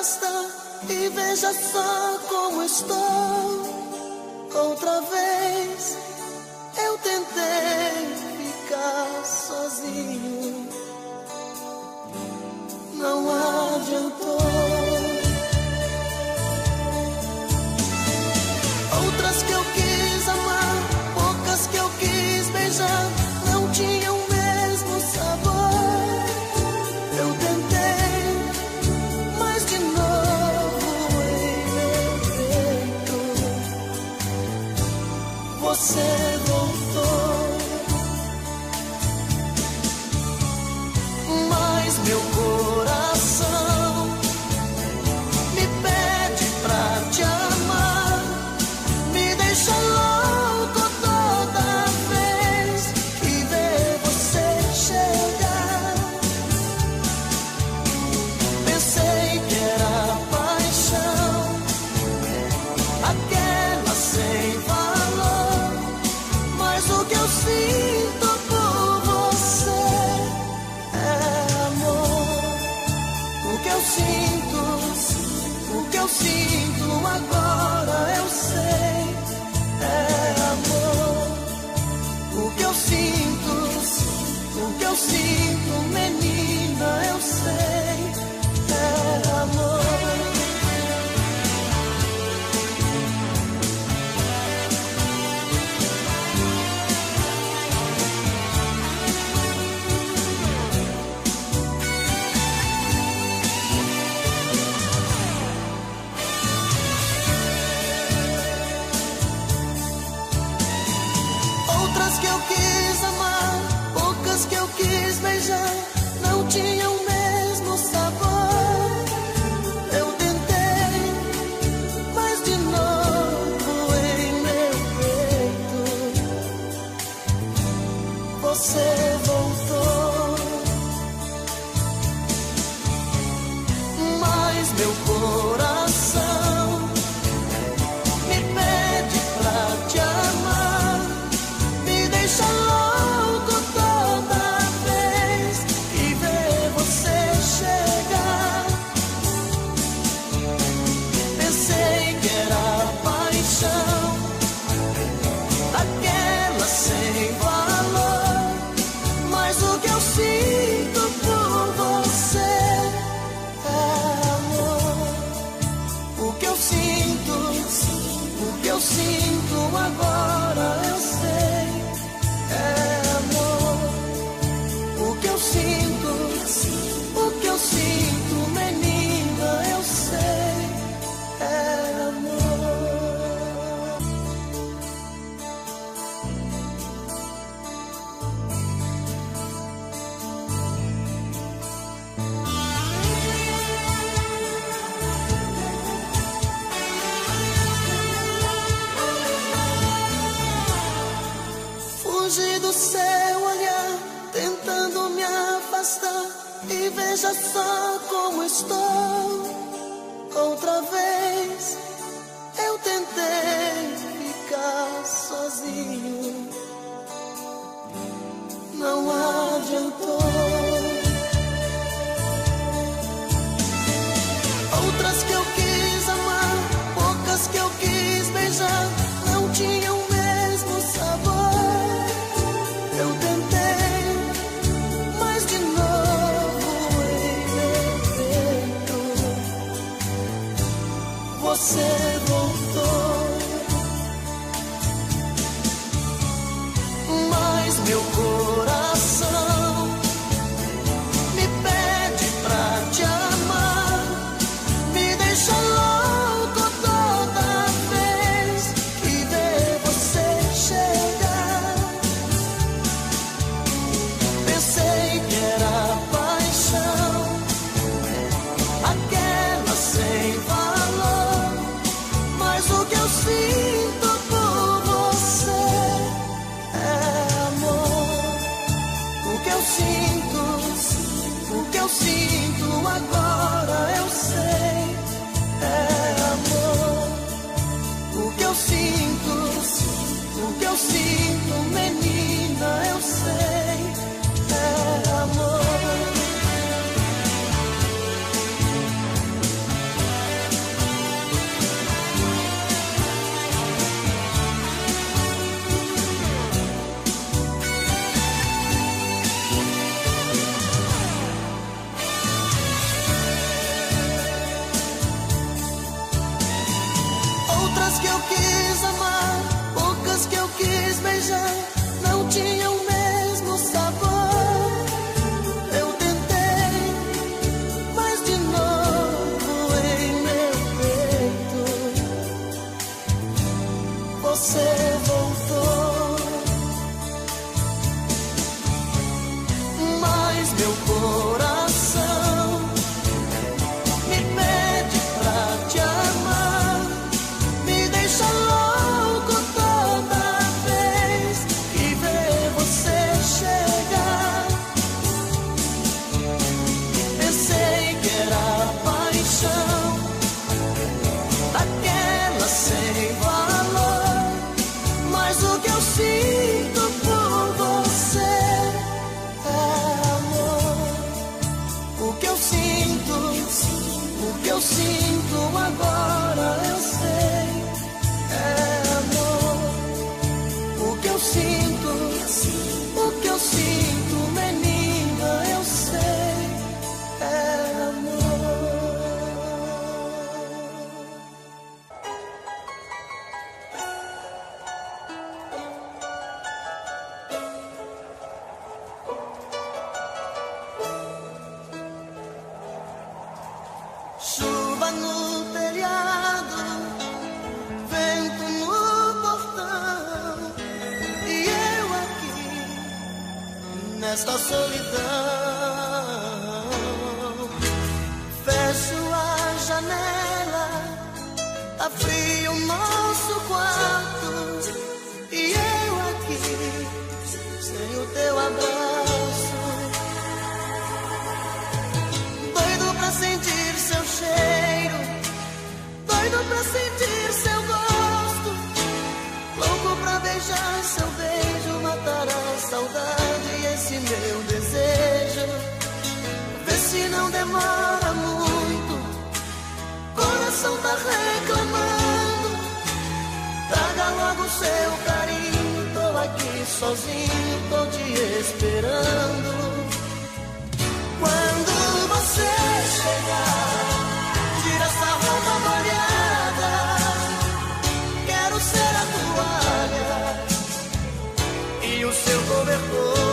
afasta e veja só como estou. Outra vez eu tentei ficar sozinho, não adiantou. Outras que eu quis amar, poucas que eu quis beijar, não tinham o mesmo sabor. Eu tentei, mas de novo em meu peito você voltou. Mas meu coração me pede pra te amar, me deixa louco toda vez que vê você chegar. Pensei que era paixão, aquela sem valor, mas o que eu sinto por você é amor. O que eu sinto agora eu sei, é amor. O que eu sinto, menina, eu sei, é amor. Outras que eu quis amar, poucas que eu quis beijar, não tinham o mesmo sabor. Eu tentei, mas de novo em meu peito você voltou. Mas meu coração me pede pra te amar, me deixa louco toda vez que vê você chegar. Pensei que era paixão, aquela sem valor, mas o que eu sinto por você é amor. O que eu sinto agora eu sei, é amor. O que eu sinto, menina, eu sei, é amor. Fugi do seu olhar, tentando me afastar, e veja só como estou. Outra vez eu tentei ficar sozinho, não adiantou. Outras que eu quis amar, poucas que eu quis beijar, não tinham o mesmo sabor. Eu tentei, mas de novo em meu peito você voltou. Mas meu coração me pede pra te amar, me deixa louco toda vez que vê você chegar. Pensei que era paixão, aquela sem valor, mas o que eu sinto por você é amor. O que eu sinto agora eu sei, é amor. O que eu sinto, menina, eu sei, é amor. nesta solidão. Fecho a janela, tá frio o nosso quarto, e eu aqui sem o teu abraço. Doido pra sentir seu cheiro, doido pra sentir seu gosto, louco pra beijar seu beijo, matar a saudade e esse meu desejo. Vê se não demora muito, coração tá reclamando. Traga logo seu carinho, tô aqui sozinho, tô te esperando. Quando você chegar, tira essa roupa molhada, quero ser a toalha e o seu cobertor.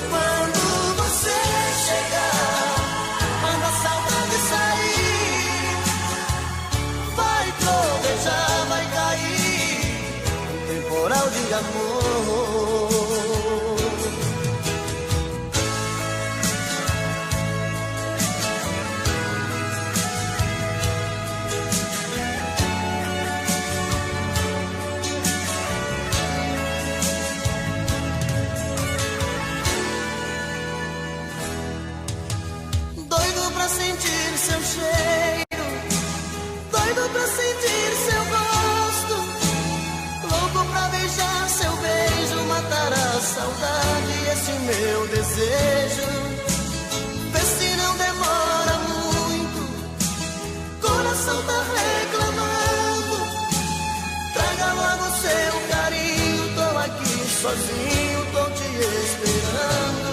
Quando você chegar, manda a saudade sair, vai trovejar, vai cair um temporal de amor. Pra sentir seu cheiro, doido pra sentir seu gosto, louco pra beijar seu beijo, matar a saudade e esse meu desejo. Vê se não demora muito, coração tá reclamando. Traga logo seu carinho, tô aqui sozinho, tô te esperando.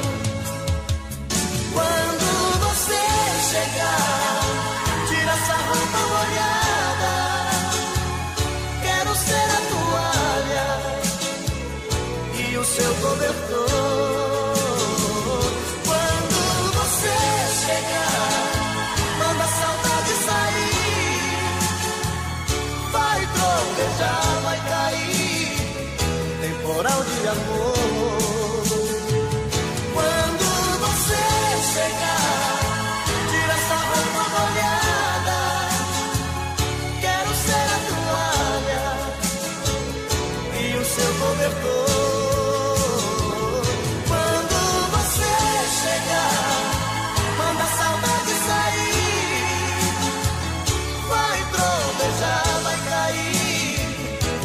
Quando você chegar, tira essa roupa molhada, quero ser a toalha e o seu cobertor. Quando você chegar, manda a saudade sair, vai trovejar, vai cair temporal de amor. Quando você chegar, tira essa roupa molhada, quero ser a toalha e o seu cobertor. Quando você chegar, manda a saudade sair, vai trovejar, vai cair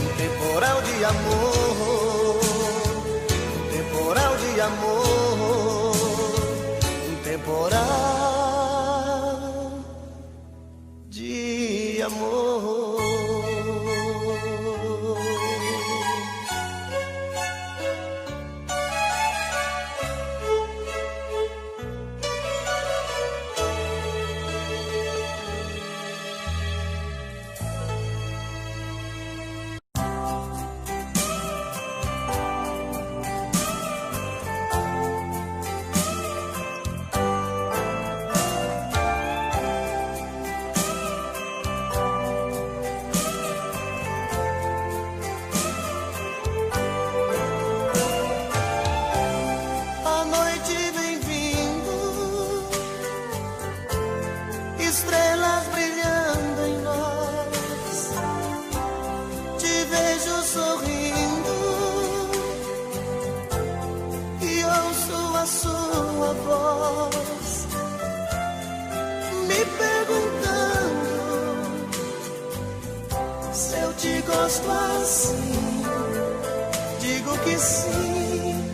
um temporal de amor, um temporal de amor, um temporal de amor. Gosto assim, digo que sim,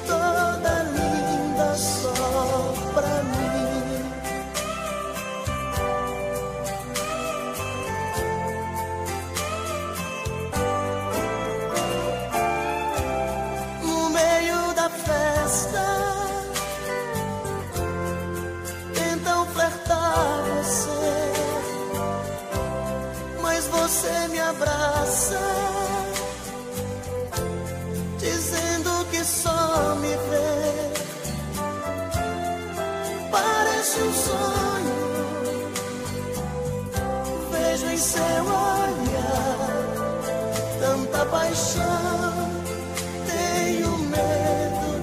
toda linda só pra mim. No meio da festa, tentam flertar você, mas você me abraça, dizendo que só me vê. Parece um sonho, vejo em seu olhar tanta paixão. Tenho medo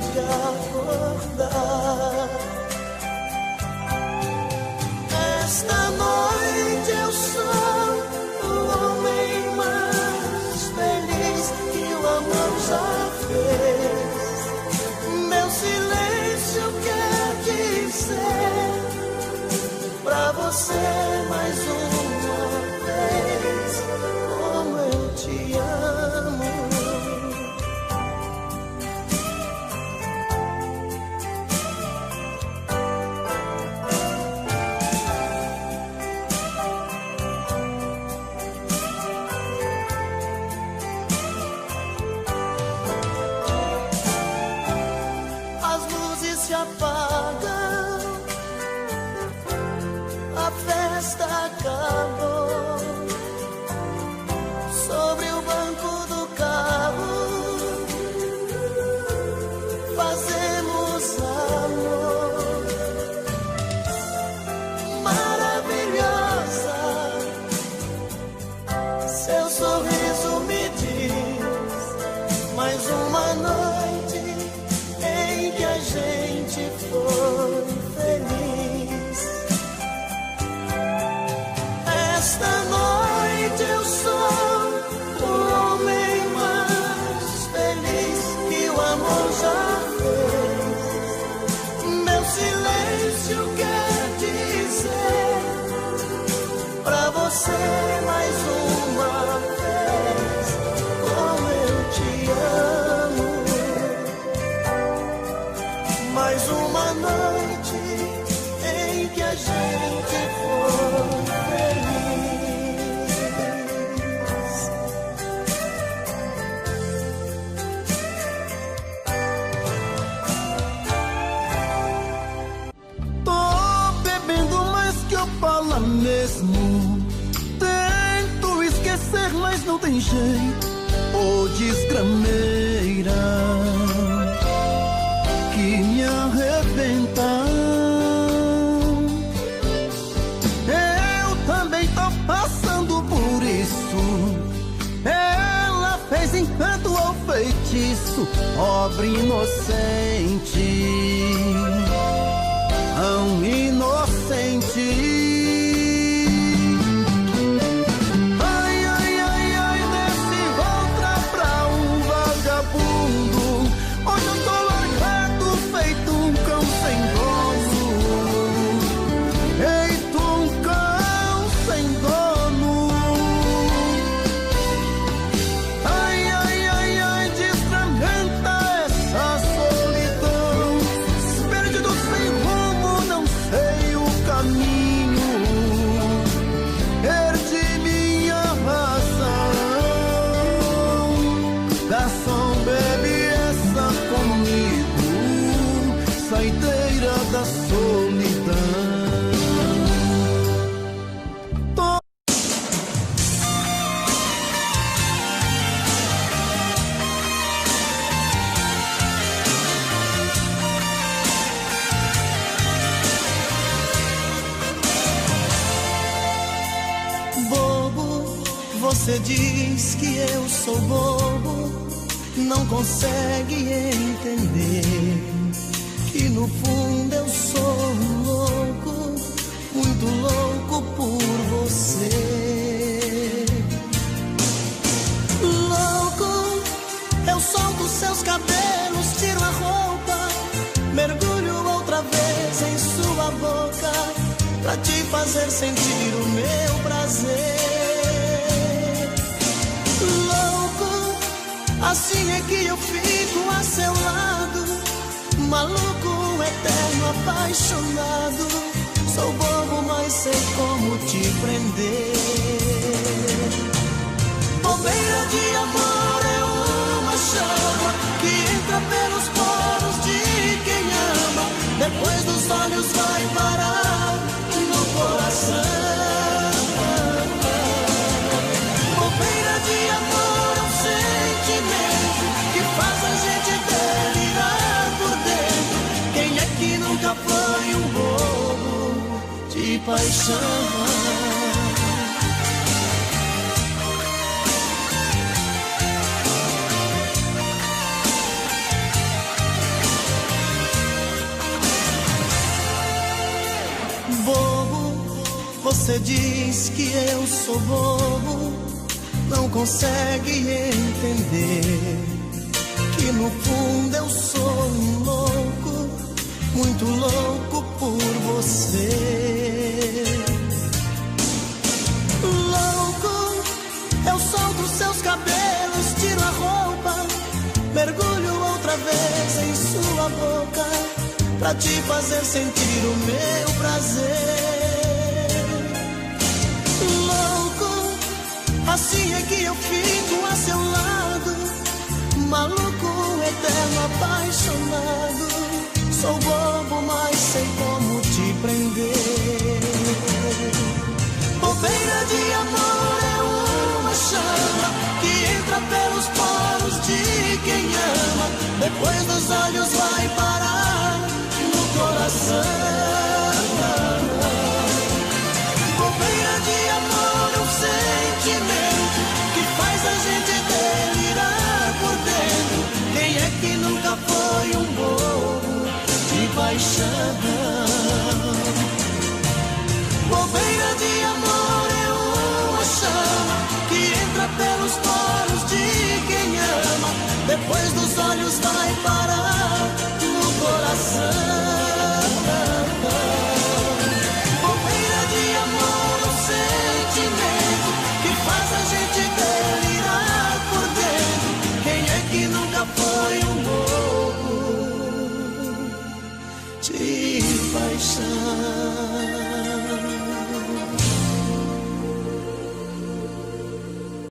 apagam, a festa acabou. Sobre o banco do carro fazemos amor. Maravilhosa, seu sorriso me diz mais uma noite em que a gente foi feliz. Esta noite eu sou o homem mais feliz que o amor já fez. Meu silêncio quer dizer pra você mais uma vez como eu te amo. Mais uma noite em que a gente foi feliz. Tô bebendo mais que eu falo mesmo. Tento esquecer, mas não tem jeito. Ô desgrameira que me arrebenta. Eu também tô passando por isso. Ela fez encanto ou feitiço, pobre inocente, tão inocente. Ai, ai, ai, ai, desse outra pra um vagabundo. Hoje eu tô largado, feito um cão sem dono. Feito um cão sem dono. Ai, ai, ai, ai, desfragmenta essa solidão. Perdido sem rumo, não sei o caminho. Perdi minha razão. Garçom, bebe essa comigo, saideira da solidão. Bobo, você diz que eu sou bobo, não consegue entender que no fundo eu sou um louco, muito louco por você. Louco, eu solto seus cabelos, tiro a roupa, mergulho outra vez em sua boca, pra te fazer sentir o meu prazer. Louco, assim é que eu fico a seu lado, maluco, eterno, apaixonado. Sou bobo, mas sei como te prender. Bobeira de amor é uma chama que entra pelos poros de quem ama, depois dos olhos vai parar no coração. Bobeira de amor é um sentimento que faz a gente delirar por dentro. Quem é que nunca foi um bobo de paixão? Você diz que eu sou bobo, não consegue entender que no fundo eu sou um louco, muito louco por você. Louco, eu solto seus cabelos, tiro a roupa, mergulho outra vez em sua boca, pra te fazer sentir o meu prazer. Assim é que eu fico a seu lado, maluco, eterno, apaixonado. Sou bom olhos vai parar no coração. Bobeira de amor é um sentimento que faz a gente delirar por dentro. Quem é que nunca foi um bobo de paixão? Bobeira de amor é uma chama que entra pelos poros de quem ama. Depois dos olhos vai parar no coração. Bobeira de amor é um sentimento que faz a gente delirar por dentro. Quem é que nunca foi um bobo de paixão?